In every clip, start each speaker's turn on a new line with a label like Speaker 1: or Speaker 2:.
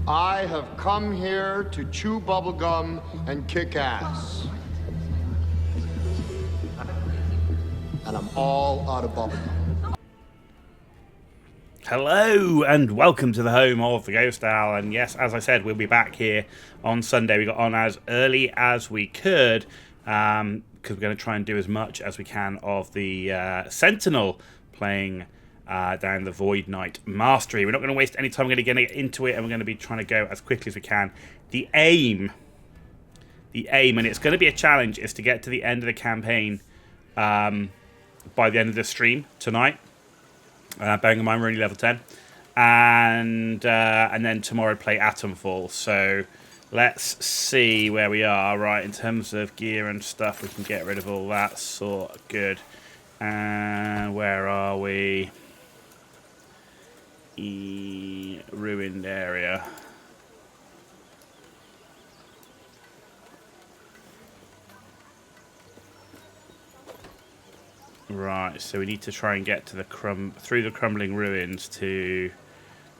Speaker 1: I have come here to chew bubblegum and kick ass. And I'm all out of bubblegum.
Speaker 2: Hello and welcome to the home of the Ghost Owl. And yes, as I said, we'll be back here on Sunday. We got on as early as we could because we're going to try and do as much as we can of the Sentinel playing down the Void Knight Mastery. We're not going to waste any time. We're going to get into it and we're going to be trying to go as quickly as we can. The aim, and it's going to be a challenge, is to get to the end of the campaign by the end of the stream tonight. Bearing in mind we're only level 10, and then tomorrow play Atomfall. So let's see where we are. Right, in terms of gear and stuff, we can get rid of all that sort of good. And where are we? Ruined area. Right, so we need to try and get to the through the crumbling ruins to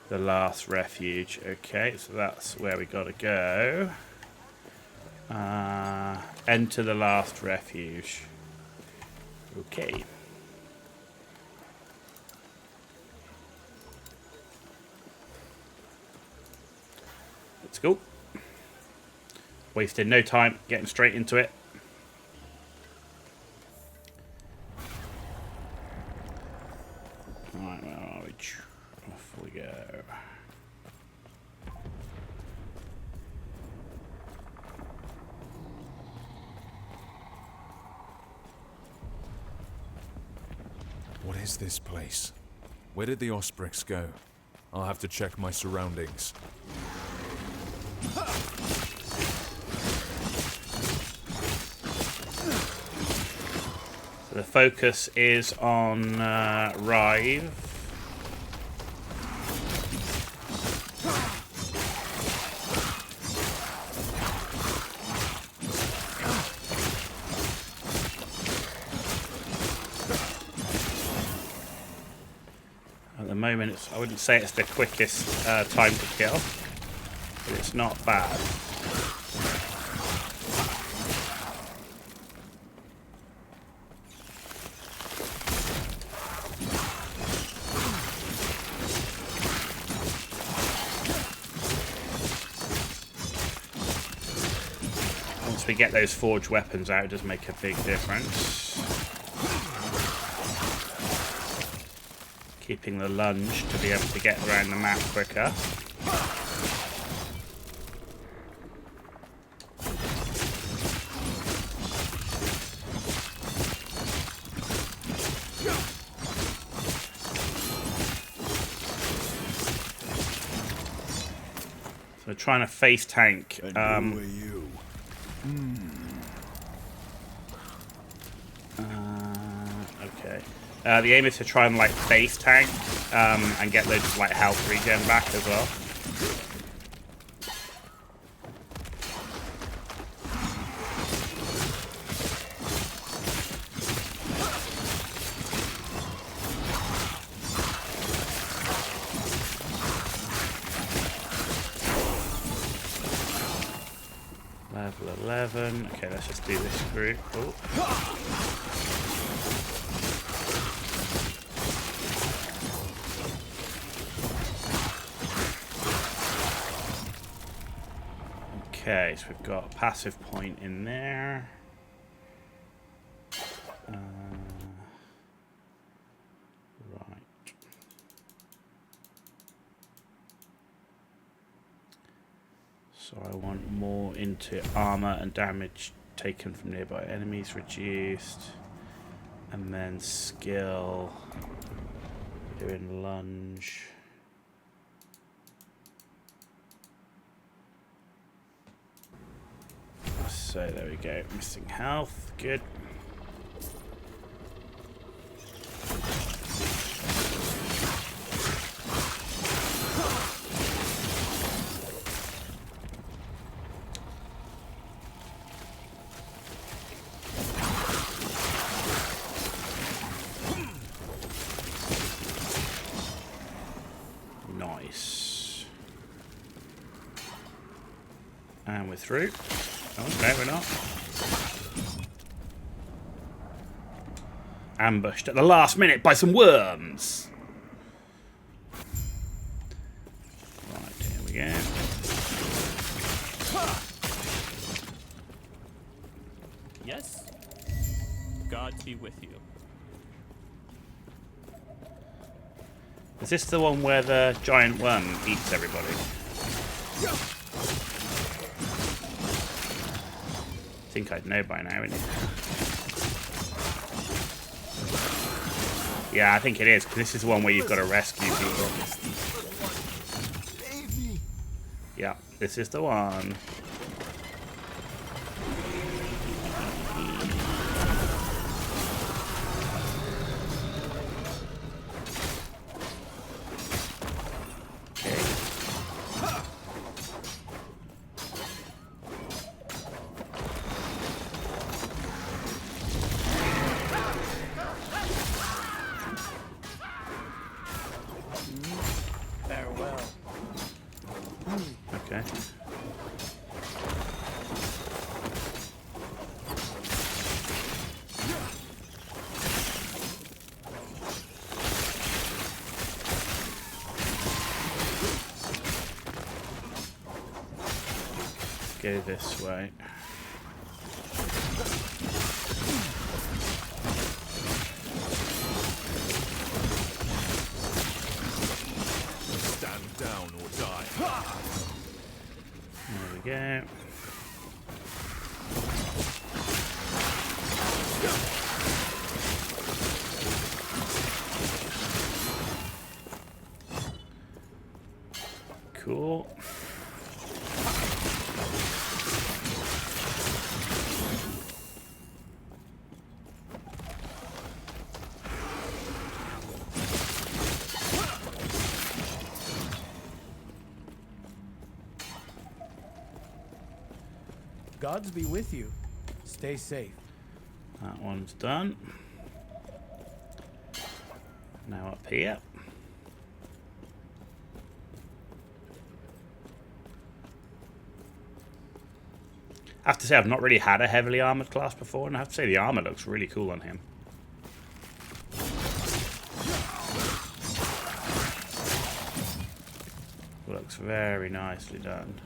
Speaker 2: the last refuge. Okay, so that's where we got to go. Enter the last refuge. Okay. Let's go. Wasting no time, getting straight into it. Right, where are we? Off we go.
Speaker 3: What is this place? Where did the Osprix go? I'll have to check my surroundings.
Speaker 2: So the focus is on Rive. At the moment, I wouldn't say it's the quickest time to kill, but it's not bad. Once we get those forged weapons out, it does make a big difference. Keeping the lunge to be able to get around the map quicker. So we're trying to face tank.
Speaker 3: And who are you?
Speaker 2: Okay. The aim is to try and like face tank and get loads of like health regen back as well. Level 11. Okay, let's just do this group. Oh. Okay, so we've got a passive point in there. Right. So I want more into armor and damage taken from nearby enemies reduced. And then skill. Doing lunge. So there we go, missing health, good. Nice. And we're through. Oh, no, we're not. Ambushed at the last minute by some worms. Right, here we go.
Speaker 4: Yes? God be with you.
Speaker 2: Is this the one where the giant worm eats everybody? I think I'd know by now, wouldn't you? Yeah, I think it is, because this is the one where you've got to rescue people. Yeah, this is the one.
Speaker 4: Farewell.
Speaker 2: Okay. Go this way.
Speaker 3: Stand down or die.
Speaker 2: There we go. Cool.
Speaker 5: Gods be with you. Stay safe.
Speaker 2: That one's done. Now up here. I have to say, I've not really had a heavily armored class before, and I have to say the armor looks really cool on him. Looks very nicely done.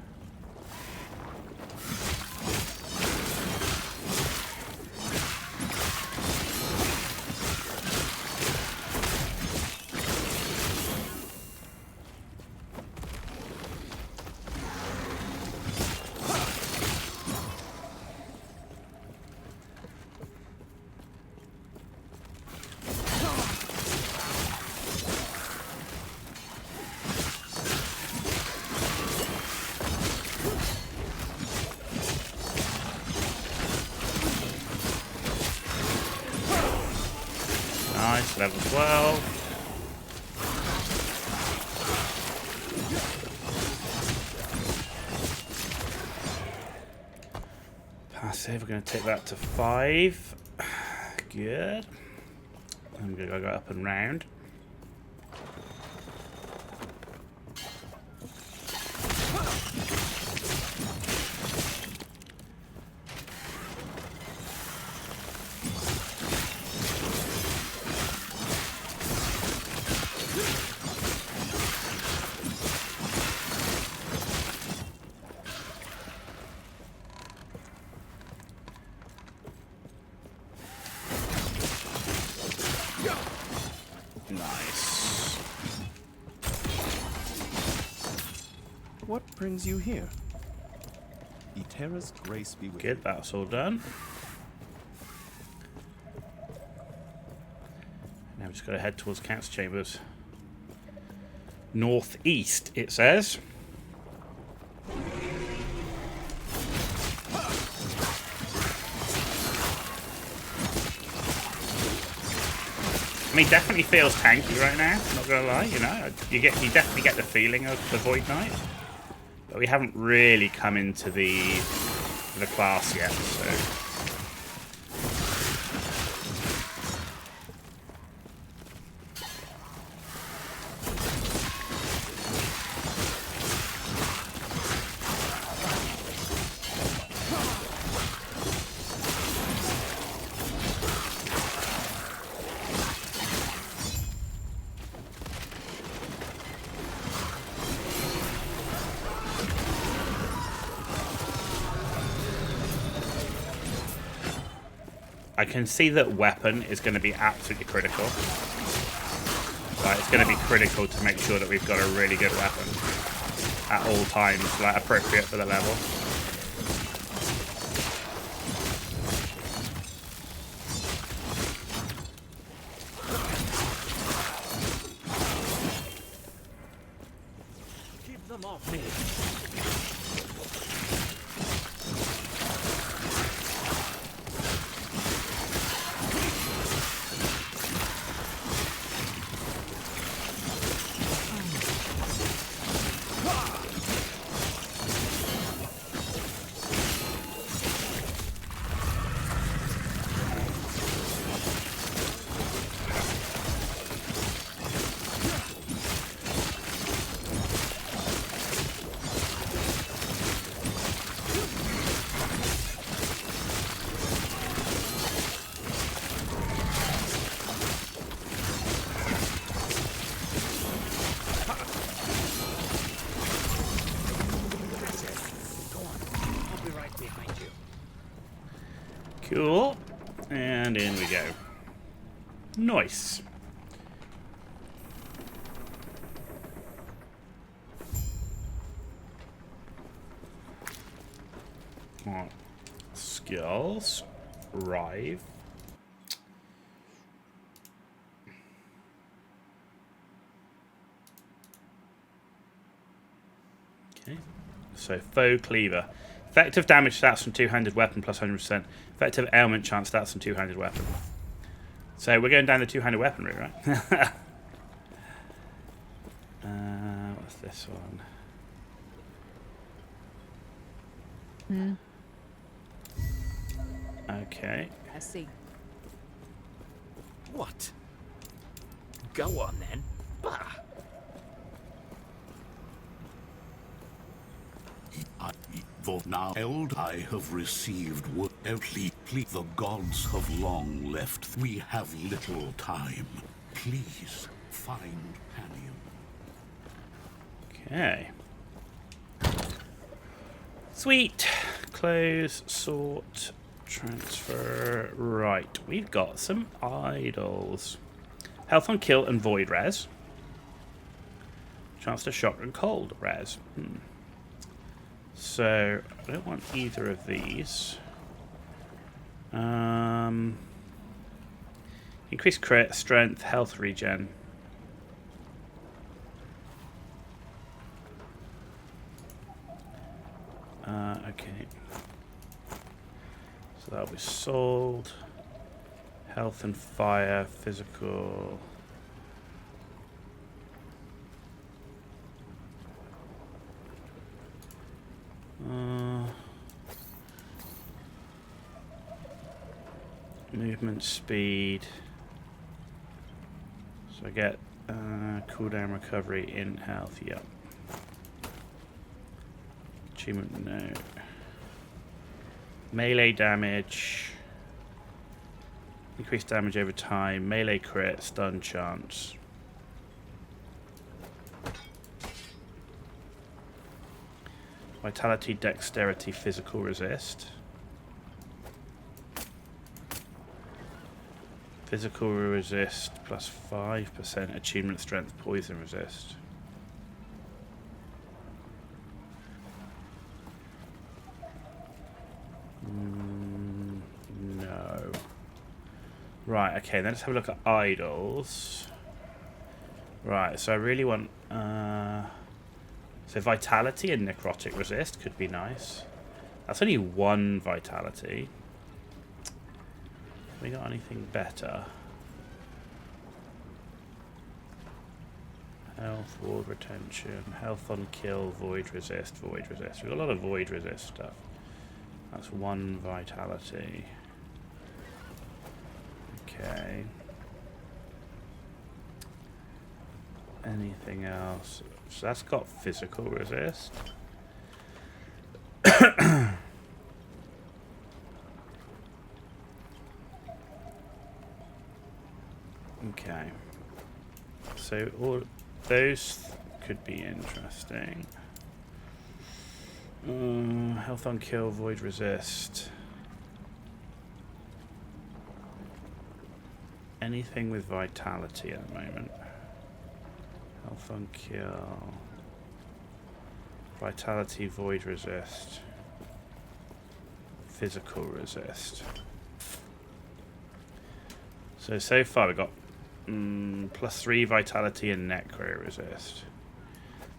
Speaker 2: Nice, level 12. Passive, we're going to take that to 5. Good. I'm going to go up and round. Nice.
Speaker 5: What brings you here? Eterra's grace be with you.
Speaker 2: Good, that's all done. Now we've just got to head towards Council Chambers. Northeast, it says. I mean, definitely feels tanky right now. Not gonna lie, you know, you definitely get the feeling of the Void Knight, but we haven't really come into the class yet. So I can see that weapon is going to be absolutely critical. Right, it's going to be critical to make sure that we've got a really good weapon at all times, like appropriate for the level.
Speaker 4: Keep them off me.
Speaker 2: Cool. And in we go. Nice. Right. Skills. Rive. Okay. So, foe cleaver. Effective damage stats from two-handed weapon plus 100%. Effective ailment chance stats from two-handed weapon. So we're going down the two-handed weapon route, right? What's this one? Okay.
Speaker 6: I see.
Speaker 4: What? Go on then. Bah.
Speaker 7: For now, I have received word. Please, the gods have long left. We have little time. Please find Pannion.
Speaker 2: Okay. Sweet. Close, sort, transfer. Right. We've got some idols. Health on kill and void res. Chance to shock and cold res. So, I don't want either of these. Increase crit, strength, health regen. Okay. So that'll be sold. Health and fire, physical. Movement speed. So I get cooldown recovery in health. Yep. Achievement note. Melee damage. Increased damage over time. Melee crit. Stun chance. Vitality, dexterity, physical resist. Physical resist plus 5%. Achievement strength, poison resist. No. Right, okay, then let's have a look at idols. Right, so I really want... So vitality and necrotic resist could be nice. That's only one vitality. Have we got anything better? Health, ward retention, health on kill, void resist, void resist. We've got a lot of void resist stuff. That's one vitality. Okay. Anything else? So that's got physical resist. Okay. So all those could be interesting. Health on kill, void resist. anything with vitality at the moment. Health on kill. Vitality, void resist. Physical resist. So far we've got +3 vitality and necro resist.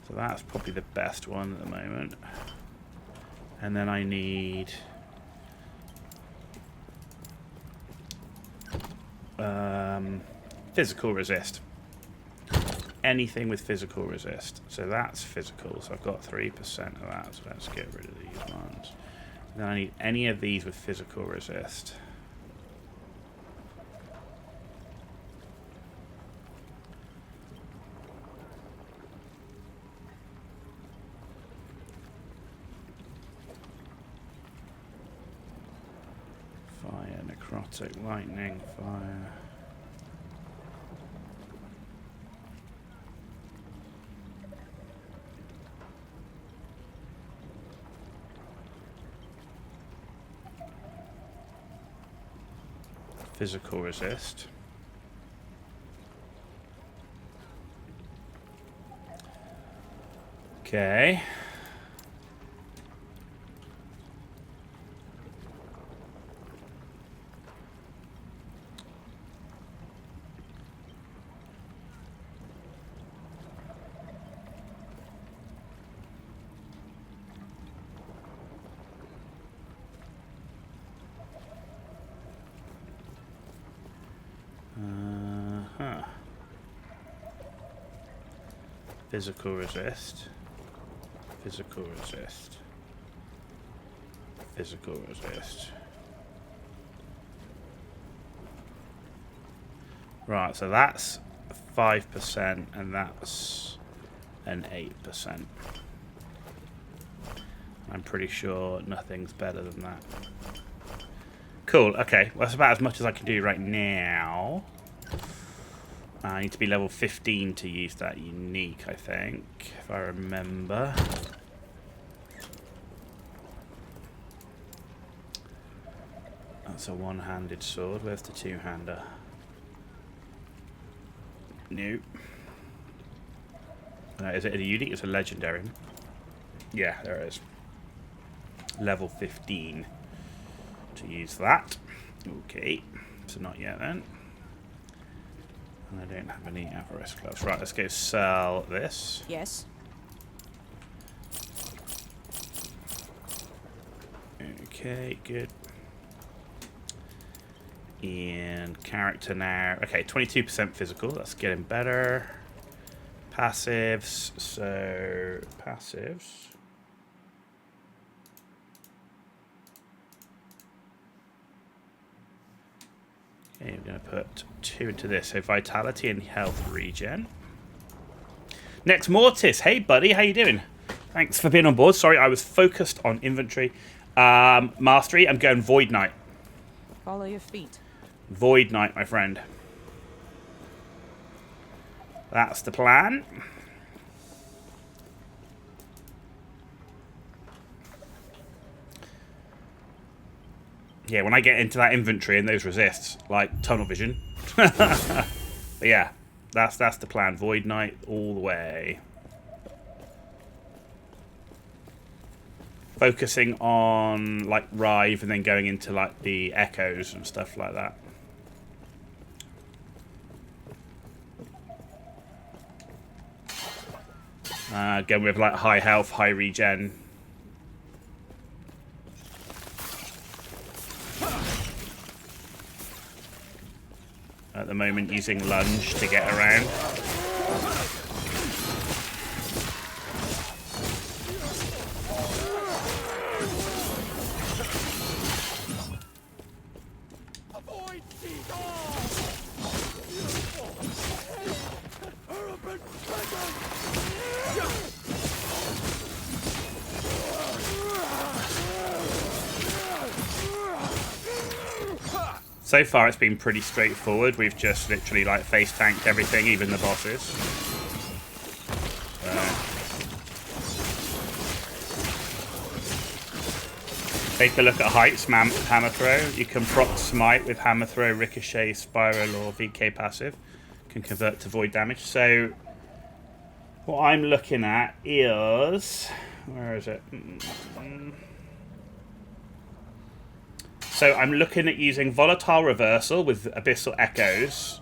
Speaker 2: So that's probably the best one at the moment. And then I need physical resist. Anything with physical resist. So that's physical. So I've got 3% of that. So let's get rid of these ones. Then I need any of these with physical resist. Fire, necrotic, lightning, fire. Physical resist. Okay. Physical resist. Physical resist. Physical resist. Right, so that's 5% and that's an 8%. I'm pretty sure nothing's better than that. Cool, okay. Well, that's about as much as I can do right now. I need to be level 15 to use that unique, I think, if I remember. That's a one-handed sword. Where's the two-hander? Nope. Is it a unique? It's a legendary. Yeah, there it is. Level 15 to use that. Okay, so not yet then. And I don't have any avarice gloves. Right, let's go sell this.
Speaker 6: Yes.
Speaker 2: Okay, good. And character now. Okay, 22% physical. That's getting better. Passives. So, passives. Okay, we're going to put 2 into this. So vitality and health regen. Next, Mortis. Hey, buddy. How you doing? Thanks for being on board. Sorry, I was focused on inventory. Mastery, I'm going Void Knight.
Speaker 6: Follow your feet.
Speaker 2: Void Knight, my friend. That's the plan. Yeah, when I get into that inventory and those resists, like tunnel vision. But yeah, that's the plan. Void Knight all the way. Focusing on like Rive and then going into like the echoes and stuff like that. Going with like high health, high regen. At the moment, using lunge to get around. So far, it's been pretty straightforward. We've just literally like face tanked everything, even the bosses. Take a look at heights, hammer throw. You can proc smite with hammer throw, ricochet, spiral, or VK passive. Can convert to void damage. So what I'm looking at is, where is it? So I'm looking at using volatile reversal with abyssal echoes,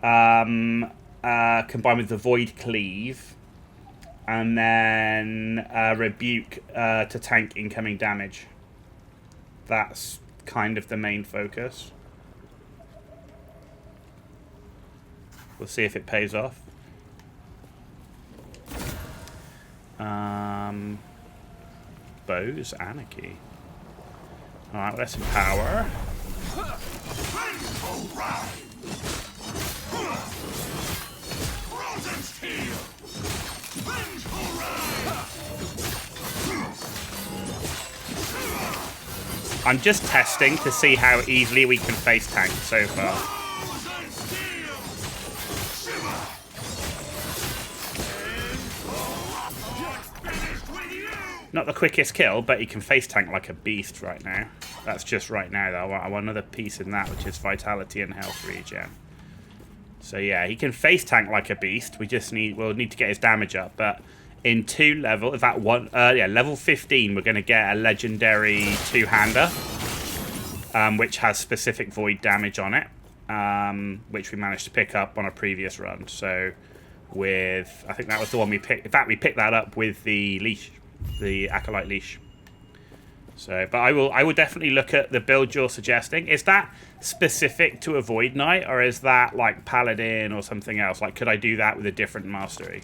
Speaker 2: combined with the void cleave, and then rebuke to tank incoming damage. That's kind of the main focus. We'll see if it pays off. Bows, Anarchy. Alright, let's empower. I'm just testing to see how easily we can face tank so far. Not the quickest kill, but he can face tank like a beast right now. That's just right now, though. I want another piece in that, which is vitality and health regen. So yeah, he can face tank like a beast. We'll need to get his damage up, but in level 15, we're going to get a legendary two-hander, which has specific void damage on it, which we managed to pick up on a previous run. So I think that was the one we picked. In fact, we picked that up with the leash, the Acolyte leash. So, but I will definitely look at the build you're suggesting. Is that specific to a Void Knight, or is that like Paladin or something else? Like, could I do that with a different mastery?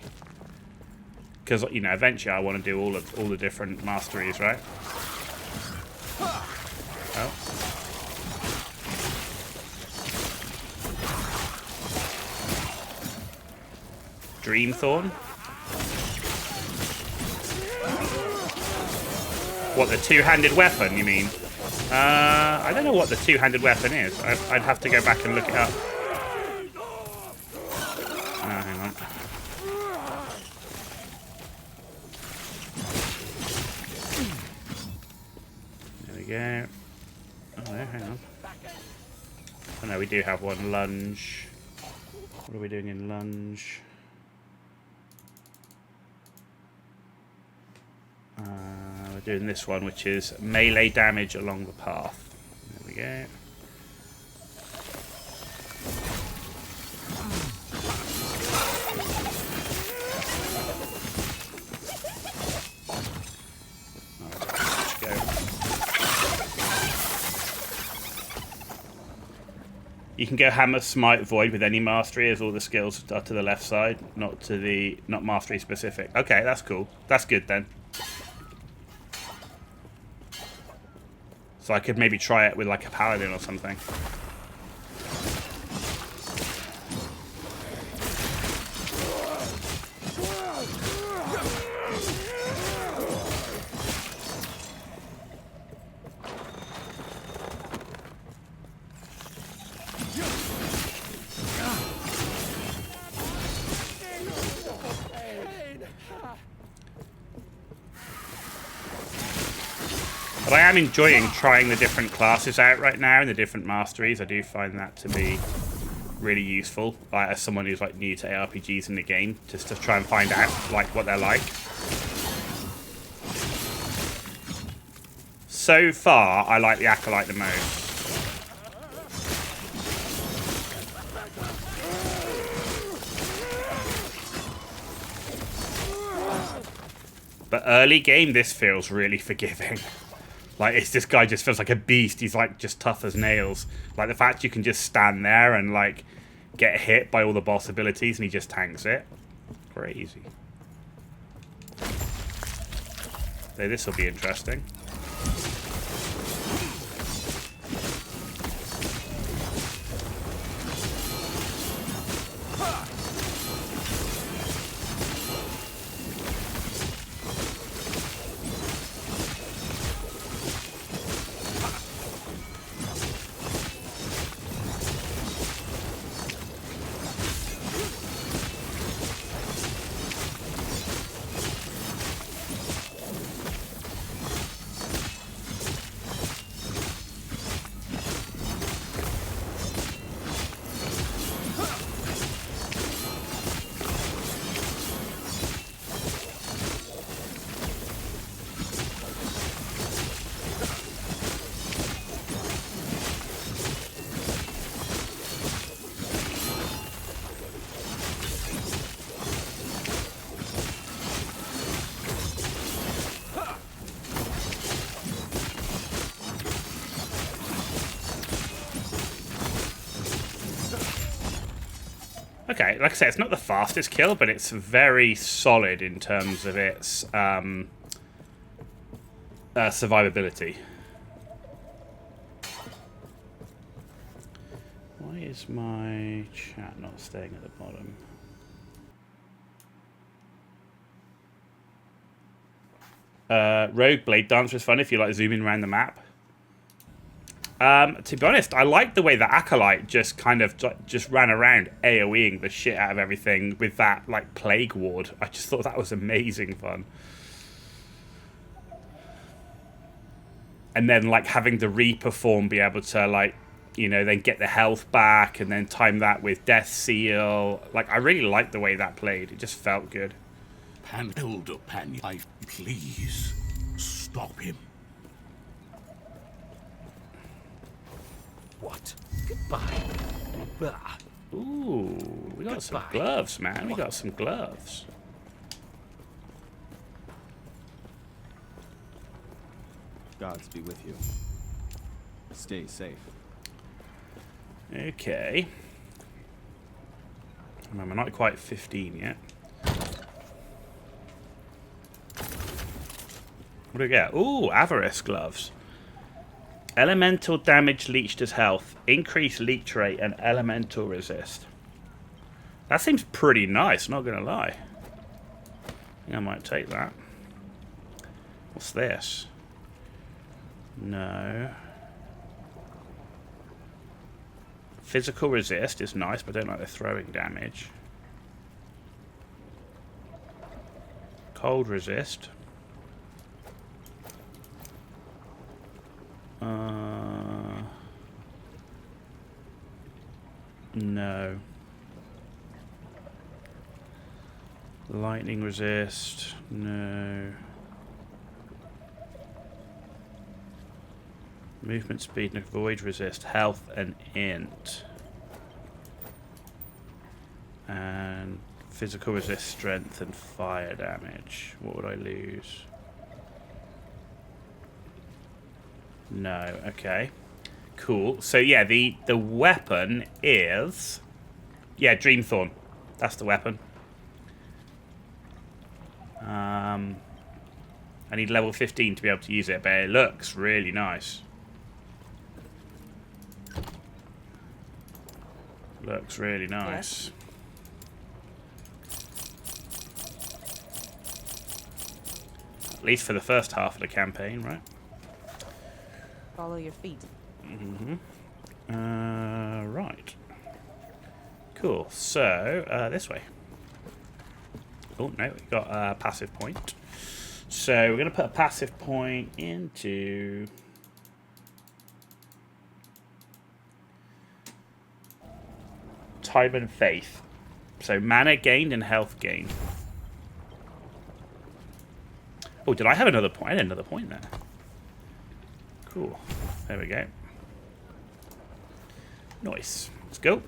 Speaker 2: Because, you know, eventually I want to do all the different masteries, right? Oh. Dreamthorn? What, the two-handed weapon, you mean? I don't know what the two-handed weapon is. I'd have to go back and look it up. Hang on. There we go. Oh, no, hang on. Oh, no, we do have one. Lunge. What are we doing in lunge? We're doing this one, which is melee damage along the path. There we go. You can go hammer, smite, void with any mastery, as all the skills are to the left side, not mastery specific. Okay, that's cool. That's good then. So I could maybe try it with like a paladin or something. But I am enjoying trying the different classes out right now and the different masteries. I do find that to be really useful, like, as someone who's like new to ARPGs in the game, just to try and find out like what they're like. So far, I like the Acolyte the most. But early game, this feels really forgiving. Like, this guy just feels like a beast. He's, like, just tough as nails. Like, the fact you can just stand there and, like, get hit by all the boss abilities and he just tanks it. Crazy. So this will be interesting. Okay, like I said, it's not the fastest kill, but it's very solid in terms of its survivability. Why is my chat not staying at the bottom? Rogue Blade Dancer is fun if you like zooming around the map. To be honest, I like the way that Acolyte just kind of just ran around AoEing the shit out of everything with that like Plague Ward. I just thought that was amazing fun. And then like having the Reaper form be able to like, you know, then get the health back and then time that with Death Seal. Like I really liked the way that played. It just felt good.
Speaker 7: Elder Pannion, please stop him.
Speaker 4: What? Goodbye. Bah.
Speaker 2: Ooh, we got some gloves, man. We got some gloves.
Speaker 5: Gods be with you. Stay safe.
Speaker 2: Okay. Well, we're not quite 15 yet. What do we get? Ooh, Avarice gloves. Elemental damage leached as health. Increase leech rate and elemental resist. That seems pretty nice, not gonna lie. I think I might take that. What's this? No. Physical resist is nice, but I don't like the throwing damage. Cold resist. No. Lightning resist. No. Movement speed and void resist. Health and int. And physical resist strength and fire damage. What would I lose? No. Okay. Cool. So yeah, the weapon is, yeah, Dreamthorn. That's the weapon. I need level 15 to be able to use it, but it looks really nice. Looks really nice. At least for the first half of the campaign, right?
Speaker 6: Follow your feet.
Speaker 2: Right. Cool. So, this way. Oh, no, we got a passive point. So, we're going to put a passive point into... Time and Faith. So, mana gained and health gained. Oh, did I have another point? I had another point there. Cool. There we go. Nice. Let's go.